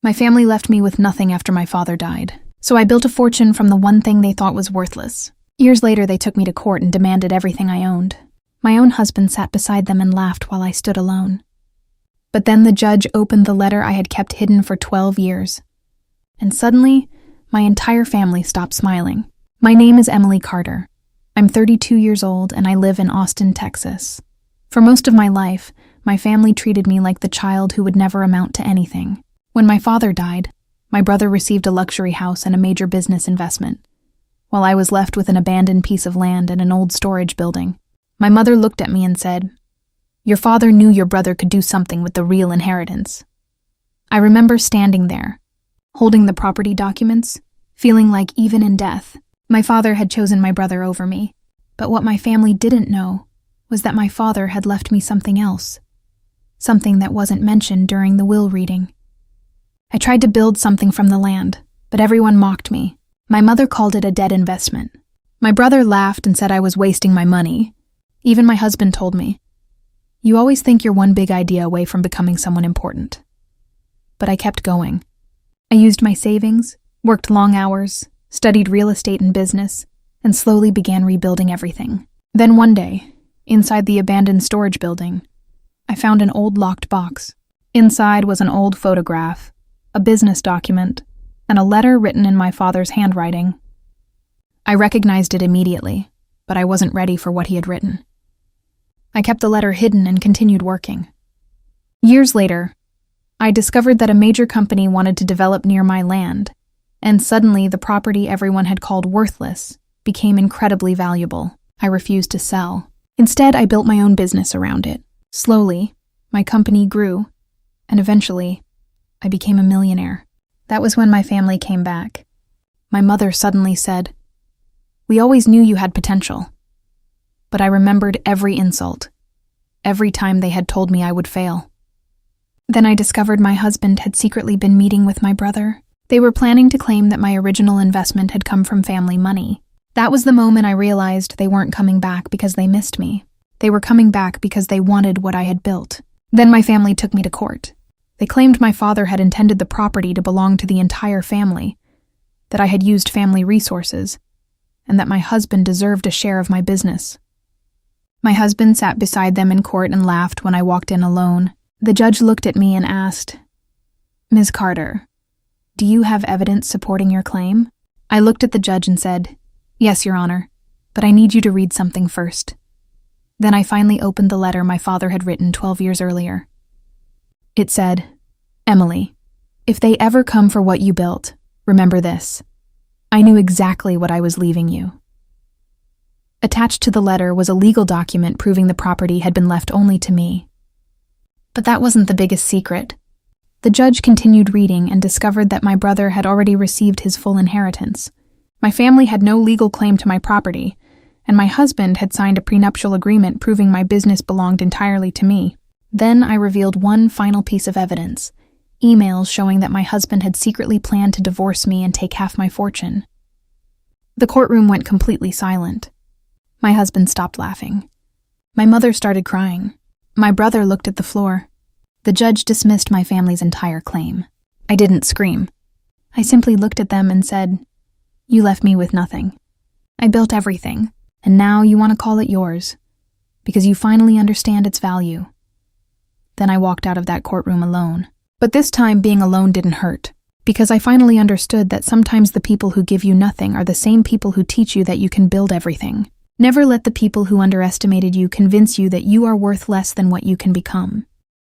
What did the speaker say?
My family left me with nothing after my father died, so I built a fortune from the one thing they thought was worthless. Years later, they took me to court and demanded everything I owned. My own husband sat beside them and laughed while I stood alone. But then the judge opened the letter I had kept hidden for 12 years. And suddenly, my entire family stopped smiling. My name is Emily Carter. I'm 32 years old and I live in Austin, Texas. For most of my life, my family treated me like the child who would never amount to anything. When my father died, my brother received a luxury house and a major business investment, while I was left with an abandoned piece of land and an old storage building. My mother looked at me and said, "Your father knew your brother could do something with the real inheritance." I remember standing there, holding the property documents, feeling like even in death, my father had chosen my brother over me. But what my family didn't know was that my father had left me something else, something that wasn't mentioned during the will reading. I tried to build something from the land, but everyone mocked me. My mother called it a dead investment. My brother laughed and said I was wasting my money. Even my husband told me, "You always think you're one big idea away from becoming someone important." But I kept going. I used my savings, worked long hours, studied real estate and business, and slowly began rebuilding everything. Then one day, inside the abandoned storage building, I found an old locked box. Inside was an old photograph, a business document, and a letter written in my father's handwriting. I recognized it immediately, but I wasn't ready for what he had written. I kept the letter hidden and continued working. Years later, I discovered that a major company wanted to develop near my land, and suddenly the property everyone had called worthless became incredibly valuable. I refused to sell. Instead, I built my own business around it. Slowly, my company grew, and eventually, I became a millionaire. That was when my family came back. My mother suddenly said, "We always knew you had potential." But I remembered every insult, every time they had told me I would fail. Then I discovered my husband had secretly been meeting with my brother. They were planning to claim that my original investment had come from family money. That was the moment I realized they weren't coming back because they missed me. They were coming back because they wanted what I had built. Then my family took me to court. They claimed my father had intended the property to belong to the entire family, that I had used family resources, and that my husband deserved a share of my business. My husband sat beside them in court and laughed when I walked in alone. The judge looked at me and asked, "Ms. Carter, do you have evidence supporting your claim?" I looked at the judge and said, "Yes, Your Honor, but I need you to read something first." Then I finally opened the letter my father had written 12 years earlier. It said, "Emily, if they ever come for what you built, remember this. I knew exactly what I was leaving you." Attached to the letter was a legal document proving the property had been left only to me. But that wasn't the biggest secret. The judge continued reading and discovered that my brother had already received his full inheritance. My family had no legal claim to my property, and my husband had signed a prenuptial agreement proving my business belonged entirely to me. Then I revealed one final piece of evidence, emails showing that my husband had secretly planned to divorce me and take half my fortune. The courtroom went completely silent. My husband stopped laughing. My mother started crying. My brother looked at the floor. The judge dismissed my family's entire claim. I didn't scream. I simply looked at them and said, "You left me with nothing. I built everything, and now you want to call it yours, because you finally understand its value." Then I walked out of that courtroom alone. But this time being alone didn't hurt, because I finally understood that sometimes the people who give you nothing are the same people who teach you that you can build everything. Never let the people who underestimated you convince you that you are worth less than what you can become.